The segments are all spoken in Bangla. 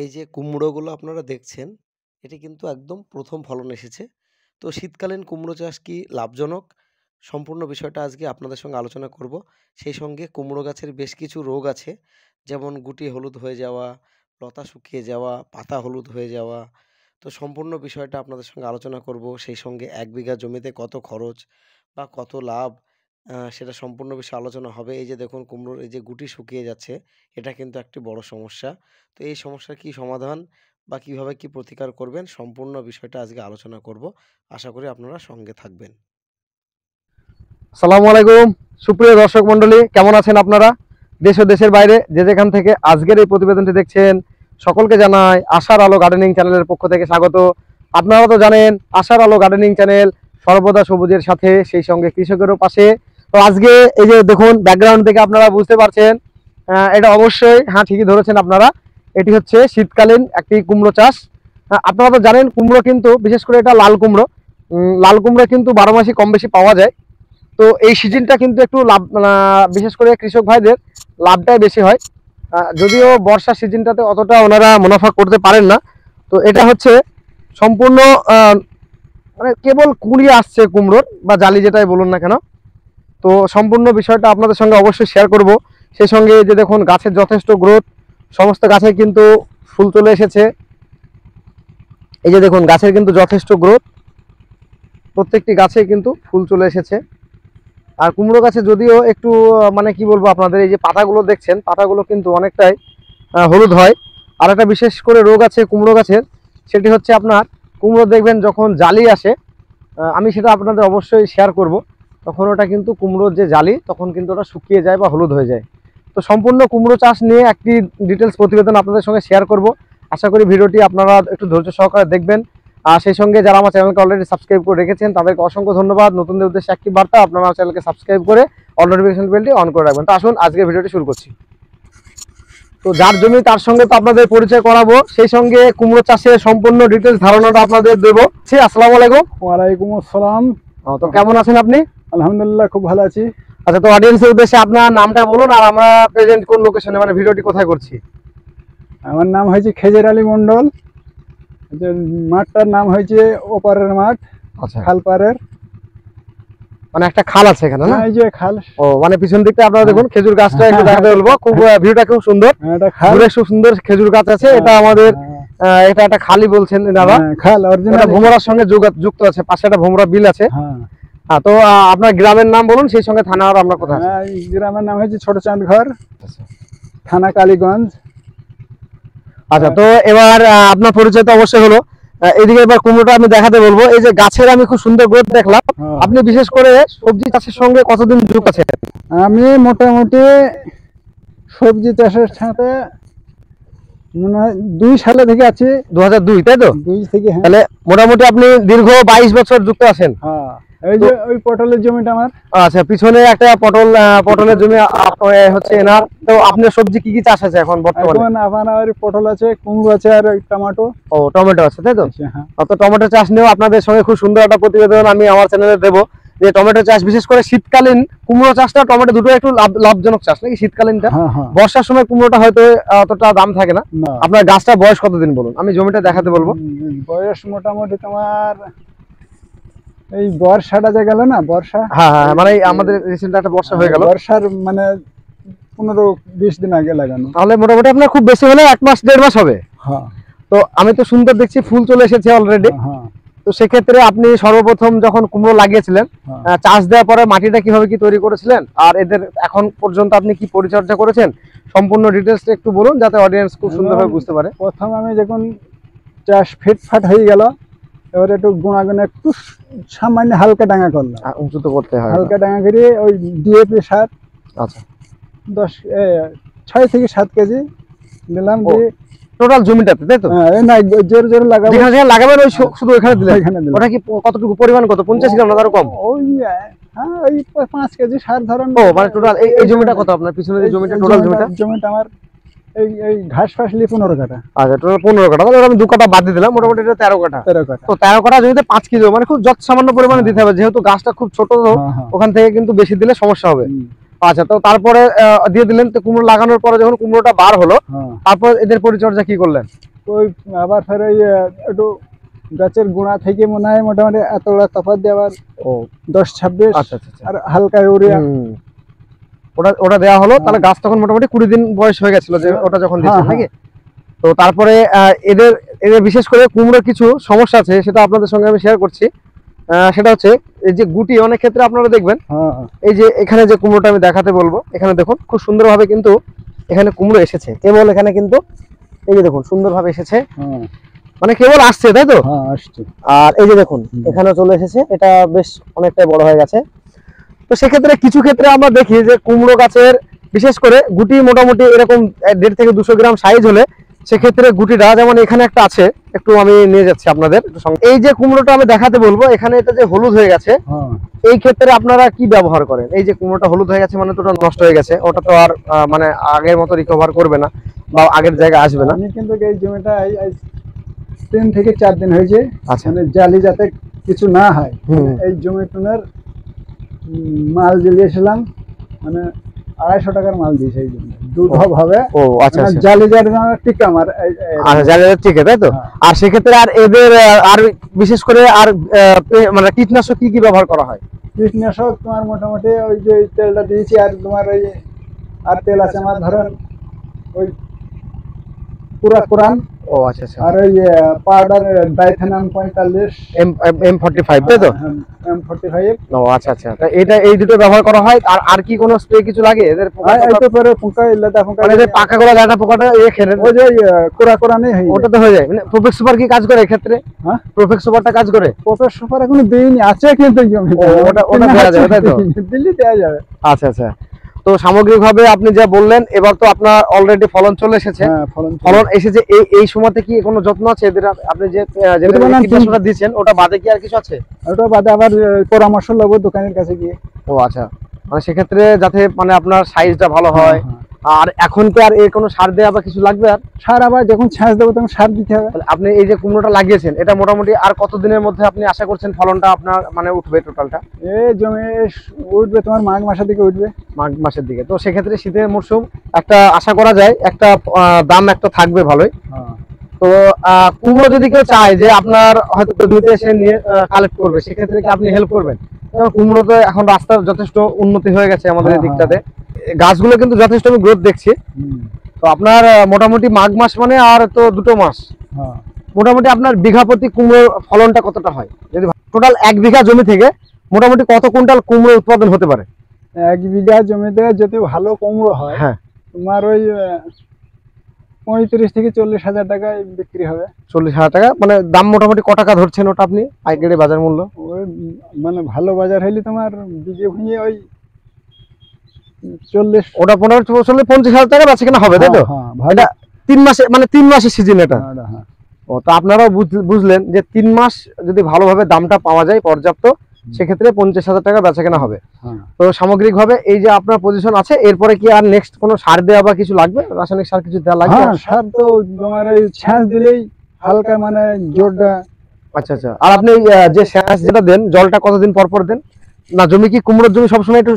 এই যে কুমড়োগুলো আপনারা দেখছেন, এটি কিন্তু একদম ১ম ফলন এসেছে। তো শীতকালীন কুমড়ো চাষ কি লাভজনক? সম্পূর্ণ বিষয়টা আজকে আপনাদের সঙ্গে আলোচনা করব। সেই সঙ্গে কুমড়ো গাছের বেশ কিছু রোগ আছে। যেমন গুটি হলুদ হয়ে যাওয়া, লতা শুকিয়ে যাওয়া, পাতা হলুদ হয়ে যাওয়া। তো সম্পূর্ণ বিষয়টা আপনাদের সঙ্গে আলোচনা করব। সেই সঙ্গে ১ বিঘা জমিতে কত খরচ বা কত লাভ সেটা সম্পূর্ণ বিষয়ে আলোচনা হবে। এই যে দেখুন কুমড়োর এই যে গুটি শুকিয়ে যাচ্ছে, এটা কিন্তু একটি বড় সমস্যা। তো এই সমস্যার কি সমাধান বা কিভাবে কি প্রতিকার করবেন সম্পূর্ণ বিষয়টা আজকে আলোচনা করব। আশা করি আপনারা সঙ্গে থাকবেন। আসসালামু আলাইকুম। সুপ্রিয় দর্শক মণ্ডলী, কেমন আছেন আপনারা? দেশ ও দেশের বাইরে যে যেখান থেকে আজকের এই প্রতিবেদনটি দেখছেন, সকলকে জানাই আশার আলো গার্ডেনিং চ্যানেলের পক্ষ থেকে স্বাগত। আপনারা তো জানেন আশার আলো গার্ডেনিং চ্যানেল সর্বদা সবুজের সাথে, সেই সঙ্গে কৃষকেরও পাশে। তো আজকে এই যে দেখুন ব্যাকগ্রাউন্ড থেকে আপনারা বুঝতে পারছেন, এটা অবশ্যই হ্যাঁ ঠিকই ধরেছেন আপনারা, এটি হচ্ছে শীতকালীন একটি কুমড়ো চাষ। আপনারা তো জানেন কুমড়ো কিন্তু বিশেষ করে এটা লাল কুমড়ো। লাল কুমড়ো কিন্তু 12 মাসই কম বেশি পাওয়া যায়। তো এই সিজনটা কিন্তু একটু লাভ, বিশেষ করে কৃষক ভাইদের লাভটাই বেশি হয়। যদিও বর্ষা সিজনটাতে অতটা ওনারা মুনাফা করতে পারেন না। তো এটা হচ্ছে সম্পূর্ণ মানে কেবল কুড়ি আসছে কুমড়োর বা জালি যেটাই বলুন না কেন। তো সম্পূর্ণ বিষয়টা আপনাদের সঙ্গে অবশ্যই শেয়ার করব। সেই সঙ্গে এই যে দেখুন গাছের যথেষ্ট গ্রোথ, সমস্ত গাছে কিন্তু ফুল চলে এসেছে। এই যে দেখুন গাছের কিন্তু যথেষ্ট গ্রোথ, প্রত্যেকটি গাছে কিন্তু ফুল চলে এসেছে। আর কুমড়ো গাছে যদিও একটু মানে কি বলবো আপনাদের, এই যে পাতাগুলো দেখছেন পাতাগুলো কিন্তু অনেকটাই হলুদ হয়। আর একটা বিশেষ করে রোগ আছে কুমড়ো গাছের, সেটি হচ্ছে আপনার কুমড়ো দেখবেন যখন জালি আসে, আমি সেটা আপনাদের অবশ্যই শেয়ার করব। তখন ওটা কিন্তু কুমড়োর যে জালি তখন কিন্তু ওটা শুকিয়ে যায় বা হলুদ হয়ে যায়। তো সম্পূর্ণ কুমড়ো চাষ নিয়ে একটি ডিটেলস প্রতিবেদন আপনাদের সঙ্গে শেয়ার করব। আশা করি ভিডিওটি আপনারা একটু ধৈর্য সহকারে দেখবেন। আর সেই সঙ্গে যারা আমার চ্যানেলকে অলরেডি সাবস্ক্রাইব করে রেখেছেন তাদেরকে অসংখ্য ধন্যবাদ। নতুনদের উদ্দেশ্যে একটি বার্তা, আপনারা আমার চ্যানেলকে সাবস্ক্রাইব করে অল নোটিফিকেশন বেলটি অন করে রাখবেন। তো আসুন আজকে ভিডিওটি শুরু করছি। তো যার জমি তার সঙ্গে তো আপনাদের পরিচয় করাবো, সেই সঙ্গে কুমড়ো চাষের সম্পূর্ণ ডিটেলস ধারণাটা আপনাদের দেবো। আসসালামু আলাইকুম। ওয়ালাইকুম আসসালাম। তো কেমন আছেন আপনি? আলহামদুলিল্লাহ, খুব ভালো আছি। আচ্ছা, তো অডিয়েন্সের উদ্দেশ্যে আপনার নামটা বলুন আর আমরা প্রেজেন্ট কোন লোকেশনে মানে ভিডিওটি কোথায় করছি। আমার নাম হয়েছে খেজর আলী মন্ডল। মাঠটার নাম হয়েছে ওপারের মাঠ, আচ্ছা, খালপাড়ের। মানে একটা খাল আছে এখানে না? এই যে খাল। ও মানে পিছন দিকটা আপনারা দেখুন খেজুর গাছটা একটু দেখাতে বলবো। খুব ভিউটা খুব সুন্দর, এটা খাল, খুব সুন্দর খেজুর গাছ আছে। এটা আমাদের এটা একটা খালি বলছেন দাদা? খাল অরিজিনাল, ভোমরার সঙ্গে যুক্ত আছে, পাশে একটা ভোমরা বিল আছে। তো আপনার গ্রামের নাম বলুন, সেই সঙ্গে থানার আমরা কোথায়? গ্রামের নাম হয়েছে ছোট চাঁদঘর, থানা কালীগঞ্জ। আচ্ছা, তো এবার আপনার পরিচয় তো অবশ্যই হলো। এদিকে এবার কুমড়োটা আমি দেখাতে বলবো। এই যে গাছের আমি খুব সুন্দর গ্রোথ দেখলাম। আপনি বিশেষ করে সবজি চাষের সঙ্গে কতদিন যুক্ত আছেন? আমি মোটামুটি সবজি চাষের সাথে মনে হয় 2 সালে থেকে আছি। 2002, তাই তো? 2 থেকে, হ্যাঁ। তাহলে মোটামুটি আপনি দীর্ঘ 22 বছর যুক্ত আছেন। হ্যাঁ, এই যে ওই পটলের জমিটা আমার। আচ্ছা, পিছনে একটা পটলের জমি হচ্ছে এনার। তো আপনার সবজি কি কি চাষ আছে এখন বর্তমানে? এখন আমার পটল আছে, কুমড়ো আছে আর টমেটো। ও, টমেটো আছে, তাই তো? হ্যাঁ। তো টমেটো চাষ নিয়েও আপনাদের সঙ্গে খুব সুন্দর একটা প্রতিবেদন আমি আমার চ্যানেলে দেবো। যে টমেটো চাষ, বিশেষ করে শীতকালীন কুমড়ো চাষটা, টমেটো দুটো একটু লাভজনক চাষ নাকি শীতকালীনটা? বর্ষার সময় কুমড়োটা হয়তো অতটা দাম থাকে না। আপনার গাছটা বয়স কতদিন বলুন, আমি জমিটা দেখাতে বলবো। বয়স মোটামুটি তোমার এই বর্ষাটা যে গেল না, বর্ষা। হ্যাঁ, মানে আমাদের রিসেন্ট একটা বর্ষা হয়ে গেল। বর্ষার মানে 15-20 দিন আগে লাগানো। তাহলে মোটামুটি আপনার খুব বেশি হলে 1 মাস 1.5 মাস হবে। হ্যাঁ। তো আমি তো সুন্দর দেখছি ফুল চলে এসেছে অলরেডি। তো সেক্ষেত্রে আপনি সর্বপ্রথম যখন কুমড়ো লাগিয়েছিলেন, চাষ দেওয়ার পরে মাটিটা কিভাবে কি তৈরি করেছিলেন আর এদের এখন পর্যন্ত আপনি কি পরিচর্যা করেছেন, সম্পূর্ণ ডিটেলসটা একটু বলুন যাতে অডিয়েন্স খুব সুন্দরভাবে বুঝতে পারে। প্রথম আমি যখন চাষ ফিটফাট হয়ে গেল, এবারে একটু গুণাগুণে একটু সামান্য হালকা ডাঙা করলাম। উঁচু তো করতে হয়, হালকা ডাঙা করে ওই ডিএপি সার। আচ্ছা, 6 থেকে 7 কেজি দিলাম। টোটাল জমিটাতে, তাই তো? না, জোরে জোরে লাগাবো, যেখানে লাগাবেন ওই শুধু ওখানে দিলেন। ওটা কি কতটুকু পরিমাণ, কত 50 গ্রাম না তারও কম? ওই হ্যাঁ, ওই 5 কেজি সার ধরেন। ও মানে টোটাল এই জমিটা কত আপনার পিছনে যে জমিটা, টোটাল জমিটা আমার এই ঘাস ফাস নিয়ে 15 কাঠা। আচ্ছা, টোটাল 15 কাঠা। তাহলে আমি 2 কাঠা বাদ দিয়ে দিলাম, মোটামুটি এটা 13 কাঠা। তো 13 কাঠা জমিতে 5 কিলো মানে খুব যত সামান্য পরিমাণে দিতে হবে, যেহেতু গাছটা খুব ছোট, ওখান থেকে কিন্তু বেশি দিলে সমস্যা হবে। আচ্ছা, তো তারপরে দিয়ে দিলেন। তো কুমড়ো লাগানোর পরে যখন কুমড়োটা বার হলো, হ্যাঁ তারপর এদের পরিচর্যা কি করলেন? ওই আবার ফের ওই একটু গাছের গোড়া থেকে মনে হয় মোটামুটি এতটা তফাৎ দিয়ে আবার ও 10-26 আচ্ছা আচ্ছা আচ্ছা। আর হালকা ইউরিয়া। হুম, ওটা ওটা দেওয়া হলো। তাহলে গাছ তখন মোটামুটি 20 দিন বয়স হয়ে গেছিল যে ওটা যখন দিয়েছেন, হ্যাঁ, নাকি? তো তারপরে এদের এদের বিশেষ করে কুমড়োর কিছু সমস্যা আছে, সেটা আপনাদের সঙ্গে আমি শেয়ার করছি। সেটা হচ্ছে এই যে গুটি, অনেক ক্ষেত্রে আপনারা দেখবেন হ্যাঁ এই যে এখানে যে কুমড়োটা আমি দেখাতে বলবো, এখানে দেখুন খুব সুন্দরভাবে কিন্তু এখানে কুমড়ো এসেছে। কেবল এখানে কিন্তু এই যে দেখুন সুন্দরভাবে এসেছে, হ্যাঁ মানে কেবল আসছে, তাই তো? হ্যাঁ আসছে। আর এই যে দেখুন এখানে চলে এসেছে, এটা বেশ অনেকটাই বড় হয়ে গেছে। তো সেক্ষেত্রে কিছু ক্ষেত্রে আমরা দেখি যে কুমড়ো গাছের বিশেষ করে গুটি মোটামুটি এরকম 1.5 থেকে 200 গ্রাম সাইজ হলে, সেক্ষেত্রে গুটিটা যেমন এখানে একটা আছে, একটু আমি নিয়ে যাচ্ছি আপনাদের একটু সঙ্গে। এই যে কুমড়োটা আমি দেখাতে বলবো, এখানে এটা যে হলুদ হয়ে গেছে, হ্যাঁ এই ক্ষেত্রে আপনারা কি ব্যবহার করেন? এই যে কুমড়োটা হলুদ হয়ে গেছে মানে তো ওটা নষ্ট হয়ে গেছে, ওটা তো আর মানে আগের মতো রিকভার করবে না বা আগের জায়গায় আসবে না। আমি কিন্তু এই জমিটা এই 3 থেকে 4 দিন হয়েছে, আচ্ছা। মানে জালি যাতে কিছু না হয়, হুম। এই জমিটুনের মাল জ্বালিয়েছিলাম, মানে 250 টাকার মাল দিয়েছে এই জন্য দুধ হবে। ও আচ্ছা মানে আচ্ছা জালি জালি টিকা আমার আচ্ছা, জানি ঠিক আছে, তাই তো? হ্যাঁ। আর সেক্ষেত্রে আর এদের আর বিশেষ করে আর মানে কীটনাশক কি কি ব্যবহার করা হয়? কীটনাশক তোমার মোটামুটি ওই যে তেলটা দিয়েছি, আর তোমার ওই আর তেল আছে আমার, ধরেন ওই পুরা কোরআন, ও আচ্ছা আচ্ছা, আর ওই পাউডার ডাইথেনাম 45 M45, তাই তো? M45। ও আচ্ছা আচ্ছা, তা এটা এই দুটো ব্যবহার করা হয়। আর আর কি কোনো স্প্রে কিছু লাগে এদের? এই তো পরে পোকা লেদা পোকা, মানে এদের পাকা গোলা ডাটা পোকাটা খেলে ওই যে কোরা কোরআনই হয়ে ওটা তো হয়ে যায়। মানে প্রোফেক্স সুপার কি কাজ করে এক্ষেত্রে? হ্যাঁ প্রোফেক্স সুপারটা কাজ করে? পপের সুপার এখনো দিইনি, আছে কিন্তু জমিতে। ওটা দেওয়া যাবে, তাই তো? দিল্লি দেওয়া যাবে। আচ্ছা আচ্ছা। তো সামগ্রিকভাবে আপনি যা বললেন, এবার তো আপনার অলরেডি ফলন চলে এসেছে। হ্যাঁ ফলন ফলন এসেছে, এই সময়তে কি কোনো যত্ন আছে এদের? আপনি যে কীটনাশকটা দিচ্ছেন ওটা বাদে কি আর কিছু আছে? ওটা বাদে আবার পরামর্শ নেবো দোকানের কাছে গিয়ে। ও আচ্ছা, মানে সেক্ষেত্রে যাতে মানে আপনার সাইজটা ভালো হয়। হ্যাঁ। আর এখন কি আর এর কোনো সার দেওয়া বা কিছু লাগবে? আর সার আবার যখন ছাঁচ দেবো তখন সার দিতে হবে। তাহলে আপনি এই যে কুমড়োটা লাগিয়েছেন, এটা মোটামুটি আর কতদিনের মধ্যে আপনি আশা করছেন ফলনটা আপনার মানে উঠবে টোটালটা? এই জমি উঠবে তোমার মাঘ মাসের দিকে উঠবে। মাঘ মাসের দিকে। তো সেক্ষেত্রে শীতের মরশুম একটা আশা করা যায়, একটা দাম একটা থাকবে ভালোই। হ্যাঁ তো কুমড়ো যদি কেউ চায় যে আপনার হয়তো জমিতে এসে নিয়ে কালেক্ট করবে, সেক্ষেত্রে কি আপনি হেল্প করবেন? কারণ কুমড়ো তো এখন রাস্তার যথেষ্ট উন্নতি হয়ে গেছে আমাদের এই হ্যাঁ, দিকটাতে, গাছগুলো কিন্তু যথেষ্ট আমি গ্রোথ দেখছি। হুম, তো আপনার মোটামুটি মাঘ মাস মানে আর তো 2 মাস, হ্যাঁ। মোটামুটি আপনার বিঘা প্রতি কুমড়োর ফলনটা কতটা হয়? যদি টোটাল 1 বিঘা জমি থেকে মোটামুটি কত কুইন্টাল কুমড়ো উৎপাদন হতে পারে? 1 বিঘা জমিতে যদি ভালো কুমড়ো হয়, হ্যাঁ, তোমার ওই 35 থেকে 40 হাজার টাকায় বিক্রি হবে। 40,000 টাকা। মানে দাম মোটামুটি ক টাকা ধরছেন ওটা আপনি পাইকারি বাজার মূল্য? ওই মানে ভালো বাজার হইলে তোমার বিঘে ভুঁইয়ে ওই 40। ওটা 50,000 টাকা বেচা কেনা হবে, তাই তো? হ্যাঁ ভালো। এটা 3 মাসে, মানে 3 মাসের সিজন এটা। হ্যাঁ ও, তো আপনারাও বুঝলেন যে 3 মাস যদি ভালোভাবে দামটা পাওয়া যায় পর্যাপ্ত, সেক্ষেত্রে 50,000 টাকা বেচা কেনা হবে। হ্যাঁ। তো সামগ্রিকভাবে এই যে আপনার পজিশন আছে, এরপরে কি আর নেক্সট কোনো সার দেওয়া বা কিছু লাগবে? রাসায়নিক সার কিছু দেওয়া লাগবে? হ্যাঁ সার তো তোমার ওই ছাঁচ দিলেই হালকা মানে জোরটা। আচ্ছা আচ্ছা। আর আপনি যে সেচ যেটা দেন, জলটা কতদিন পর পর দেন? না জমি কি কুমড়োর জমি সবসময় একটু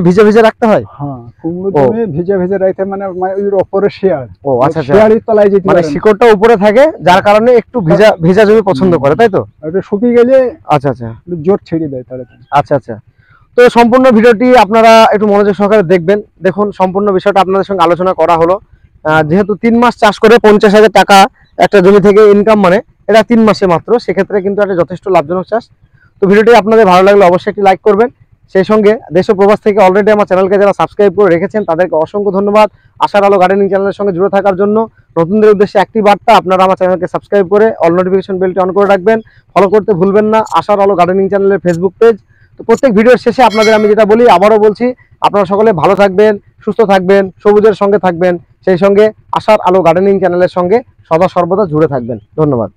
ভিজে ভিজে রাখতে হয়? হ্যাঁ কুমড়ো জমি ভিজে ভিজে রাখতে, মানে ওই উপরে শিয়ার। ও আচ্ছা আচ্ছা, শিয়াড়ির তলায় যেতে মানে পারে না। শিকড়টা উপরে থাকে যার কারণে একটু ভিজা ভিজা জমি পছন্দ করে, তাই তো? ওটা শুকিয়ে গেলে আচ্ছা আচ্ছা একটু জোর ছেড়ে দেয় তাড়াতাড়ি। আচ্ছা আচ্ছা। তো সম্পূর্ণ ভিডিওটি আপনারা একটু মনোযোগ সহকারে দেখবেন। দেখুন সম্পূর্ণ বিষয়টা আপনাদের সঙ্গে আলোচনা করা হলো। যেহেতু 3 মাস চাষ করে 50,000 টাকা একটা জমি থেকে ইনকাম, মানে এটা 3 মাসে মাত্র, সেক্ষেত্রে কিন্তু একটা যথেষ্ট লাভজনক চাষ। তো ভিডিওটি আপনাদের ভালো লাগলে অবশ্যই একটি লাইক করবেন। সেই সঙ্গে দেশ ও প্রবাস থেকে অলরেডি আমার চ্যানেলকে যারা সাবস্ক্রাইব করে রেখেছেন তাদেরকে অসংখ্য ধন্যবাদ। আশার আলো গার্ডেনিং চ্যানেলের সঙ্গে জুড়ে থাকার জন্য। নতুনদের উদ্দেশ্যে একটি বার্তা, আপনারা আমার চ্যানেলকে সাবস্ক্রাইব করে অল নোটিফিকেশন বেলটি অন করে রাখবেন। ফলো করতে ভুলবেন না আশার আলো গার্ডেনিং চ্যানেলের ফেসবুক পেজ। তো প্রত্যেক ভিডিওর শেষে আপনাদের আমি যেটা বলি, আবারও বলছি, আপনারা সকলে ভালো থাকবেন, সুস্থ থাকবেন, সবুজের সঙ্গে থাকবেন, সেই সঙ্গে আশার আলো গার্ডেনিং চ্যানেলের সঙ্গে সদা সর্বদা জুড়ে থাকবেন। ধন্যবাদ।